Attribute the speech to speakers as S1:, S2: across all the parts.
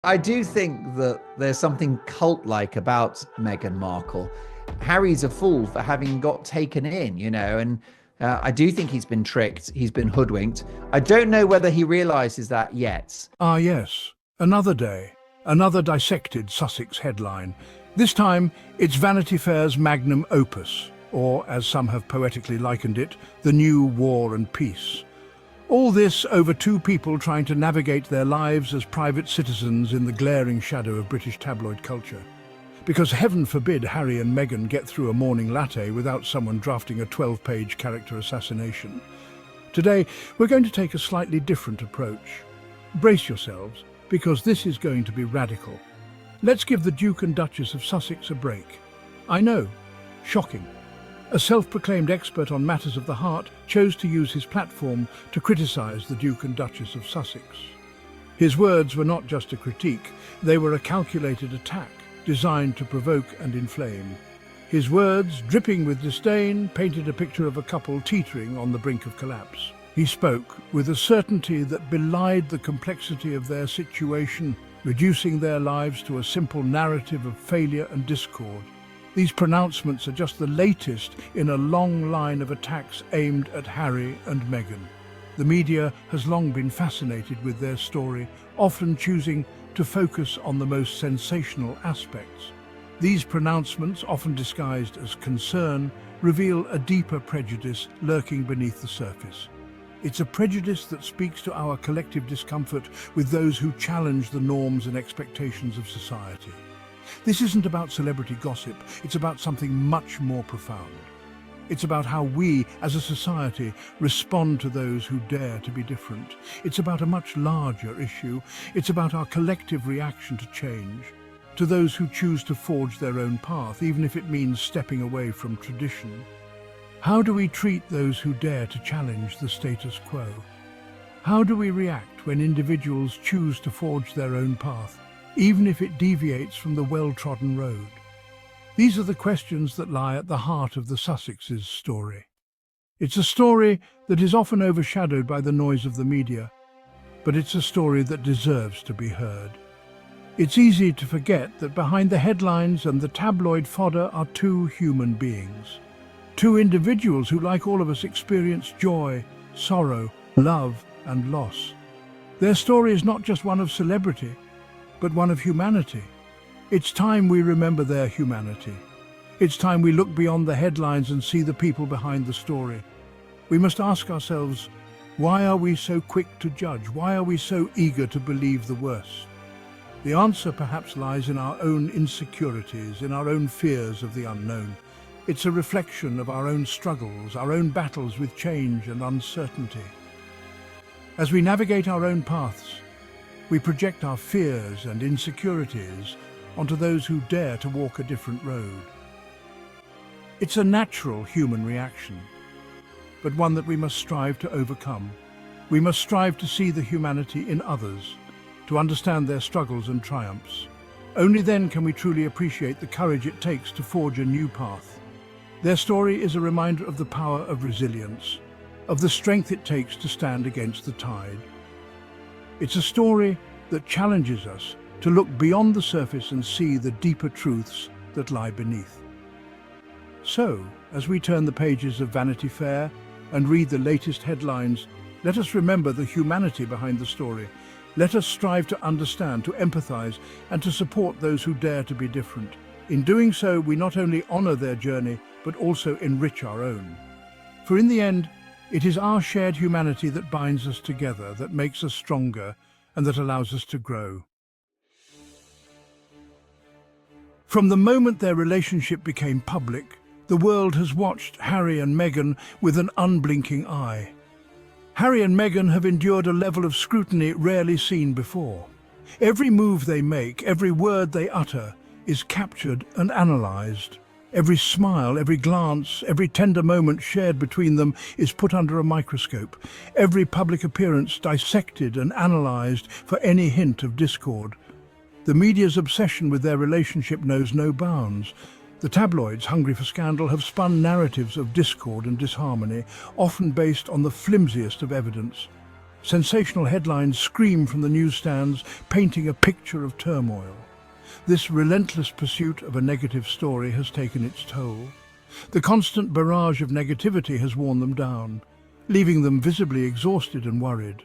S1: I do think that there's something cult-like about Meghan Markle. Harry's a fool for having got taken in, and I do think he's been tricked, he's been hoodwinked. I don't know whether he realizes that yet.
S2: Ah, yes. Another day. Another dissected Sussex headline. This time, it's Vanity Fair's magnum opus, or, as some have poetically likened it, the new War and Peace. All this over two people trying to navigate their lives as private citizens in the glaring shadow of British tabloid culture. Because heaven forbid Harry and Meghan get through a morning latte without someone drafting a 12-page character assassination. Today, we're going to take a slightly different approach. Brace yourselves, because this is going to be radical. Let's give the Duke and Duchess of Sussex a break. I know, shocking. A self-proclaimed expert on matters of the heart chose to use his platform to criticise the Duke and Duchess of Sussex. His words were not just a critique, they were a calculated attack designed to provoke and inflame. His words, dripping with disdain, painted a picture of a couple teetering on the brink of collapse. He spoke with a certainty that belied the complexity of their situation, reducing their lives to a simple narrative of failure and discord. These pronouncements are just the latest in a long line of attacks aimed at Harry and Meghan. The media has long been fascinated with their story, often choosing to focus on the most sensational aspects. These pronouncements, often disguised as concern, reveal a deeper prejudice lurking beneath the surface. It's a prejudice that speaks to our collective discomfort with those who challenge the norms and expectations of society. This isn't about celebrity gossip, it's about something much more profound. It's about how we, as a society, respond to those who dare to be different. It's about a much larger issue. It's about our collective reaction to change, to those who choose to forge their own path, even if it means stepping away from tradition. How do we treat those who dare to challenge the status quo? How do we react when individuals choose to forge their own path, even if it deviates from the well-trodden road? These are the questions that lie at the heart of the Sussexes' story. It's a story that is often overshadowed by the noise of the media, but it's a story that deserves to be heard. It's easy to forget that behind the headlines and the tabloid fodder are two human beings. Two individuals who, like all of us, experience joy, sorrow, love, and loss. Their story is not just one of celebrity, but one of humanity. It's time we remember their humanity. It's time we look beyond the headlines and see the people behind the story. We must ask ourselves, why are we so quick to judge? Why are we so eager to believe the worst? The answer perhaps lies in our own insecurities, in our own fears of the unknown. It's a reflection of our own struggles, our own battles with change and uncertainty. As we navigate our own paths, we project our fears and insecurities onto those who dare to walk a different road. It's a natural human reaction, but one that we must strive to overcome. We must strive to see the humanity in others, to understand their struggles and triumphs. Only then can we truly appreciate the courage it takes to forge a new path. Their story is a reminder of the power of resilience, of the strength it takes to stand against the tide. It's a story that challenges us to look beyond the surface and see the deeper truths that lie beneath. So, as we turn the pages of Vanity Fair and read the latest headlines, let us remember the humanity behind the story. Let us strive to understand, to empathize, and to support those who dare to be different. In doing so, we not only honor their journey, but also enrich our own. For in the end, it is our shared humanity that binds us together, that makes us stronger, and that allows us to grow. From the moment their relationship became public, the world has watched Harry and Meghan with an unblinking eye. Harry and Meghan have endured a level of scrutiny rarely seen before. Every move they make, every word they utter, is captured and analysed. Every smile, every glance, every tender moment shared between them is put under a microscope. Every public appearance dissected and analysed for any hint of discord. The media's obsession with their relationship knows no bounds. The tabloids, hungry for scandal, have spun narratives of discord and disharmony, often based on the flimsiest of evidence. Sensational headlines scream from the newsstands, painting a picture of turmoil. This relentless pursuit of a negative story has taken its toll. The constant barrage of negativity has worn them down, leaving them visibly exhausted and worried.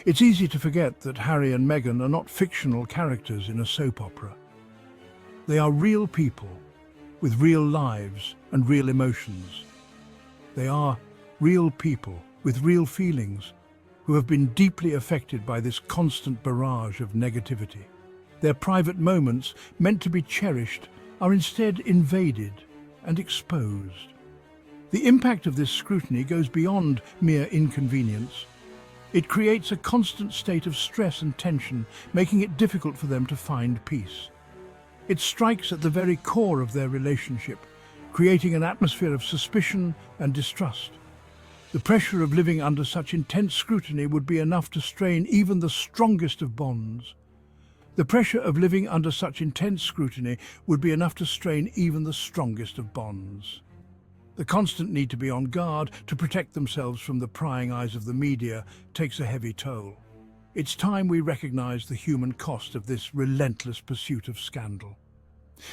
S2: It's easy to forget that Harry and Meghan are not fictional characters in a soap opera. They are real people, with real lives and real emotions. They are real people with real feelings who have been deeply affected by this constant barrage of negativity. Their private moments, meant to be cherished, are instead invaded and exposed. The impact of this scrutiny goes beyond mere inconvenience. It creates a constant state of stress and tension, making it difficult for them to find peace. It strikes at the very core of their relationship, creating an atmosphere of suspicion and distrust. The pressure of living under such intense scrutiny would be enough to strain even the strongest of bonds. The pressure of living under such intense scrutiny would be enough to strain even the strongest of bonds. The constant need to be on guard to protect themselves from the prying eyes of the media takes a heavy toll. It's time we recognize the human cost of this relentless pursuit of scandal.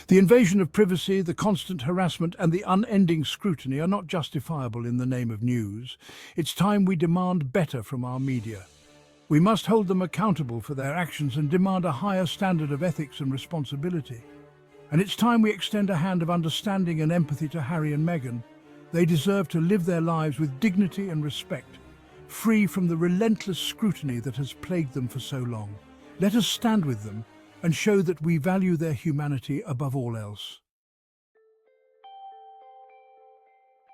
S2: The invasion of privacy, the constant harassment, and the unending scrutiny are not justifiable in the name of news. It's time we demand better from our media. We must hold them accountable for their actions and demand a higher standard of ethics and responsibility. And it's time we extend a hand of understanding and empathy to Harry and Meghan. They deserve to live their lives with dignity and respect, free from the relentless scrutiny that has plagued them for so long. Let us stand with them and show that we value their humanity above all else.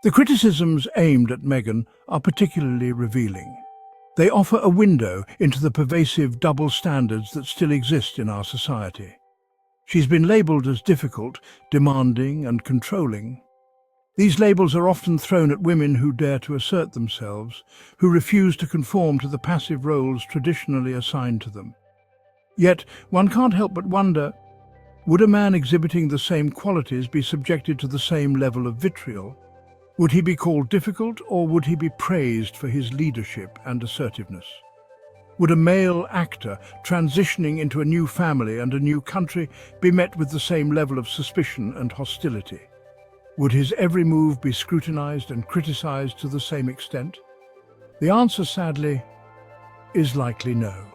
S2: The criticisms aimed at Meghan are particularly revealing. They offer a window into the pervasive double standards that still exist in our society. She's been labelled as difficult, demanding, and controlling. These labels are often thrown at women who dare to assert themselves, who refuse to conform to the passive roles traditionally assigned to them. Yet, one can't help but wonder, would a man exhibiting the same qualities be subjected to the same level of vitriol? Would he be called difficult, or would he be praised for his leadership and assertiveness? Would a male actor transitioning into a new family and a new country be met with the same level of suspicion and hostility? Would his every move be scrutinized and criticized to the same extent? The answer, sadly, is likely no.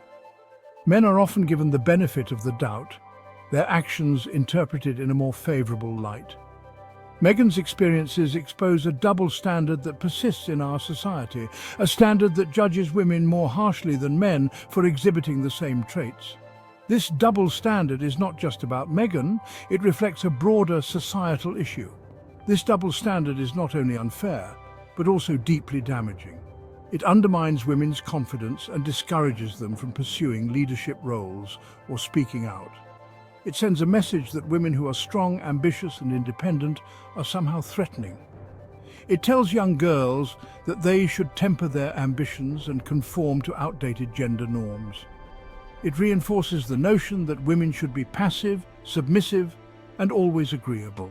S2: Men are often given the benefit of the doubt, their actions interpreted in a more favorable light. Meghan's experiences expose a double standard that persists in our society, a standard that judges women more harshly than men for exhibiting the same traits. This double standard is not just about Meghan, it reflects a broader societal issue. This double standard is not only unfair, but also deeply damaging. It undermines women's confidence and discourages them from pursuing leadership roles or speaking out. It sends a message that women who are strong, ambitious, and independent are somehow threatening. It tells young girls that they should temper their ambitions and conform to outdated gender norms. It reinforces the notion that women should be passive, submissive, and always agreeable.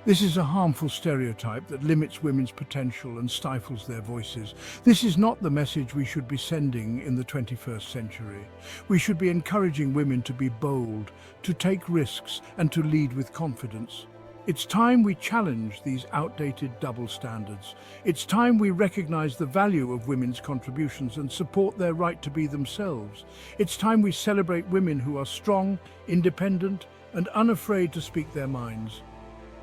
S2: This is a harmful stereotype that limits women's potential and stifles their voices. This is not the message we should be sending in the 21st century. We should be encouraging women to be bold, to take risks, and to lead with confidence. It's time we challenge these outdated double standards. It's time we recognize the value of women's contributions and support their right to be themselves. It's time we celebrate women who are strong, independent, and unafraid to speak their minds.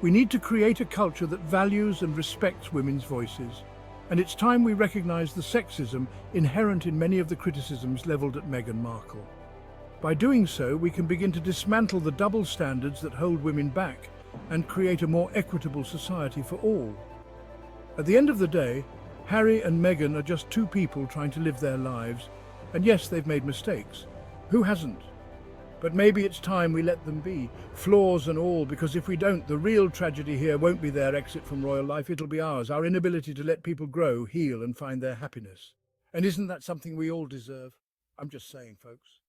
S2: We need to create a culture that values and respects women's voices. And it's time we recognize the sexism inherent in many of the criticisms leveled at Meghan Markle. By doing so, we can begin to dismantle the double standards that hold women back and create a more equitable society for all. At the end of the day, Harry and Meghan are just two people trying to live their lives. And yes, they've made mistakes. Who hasn't? But maybe it's time we let them be, flaws and all, because if we don't, the real tragedy here won't be their exit from royal life, it'll be ours, our inability to let people grow, heal, and find their happiness. And isn't that something we all deserve? I'm just saying, folks.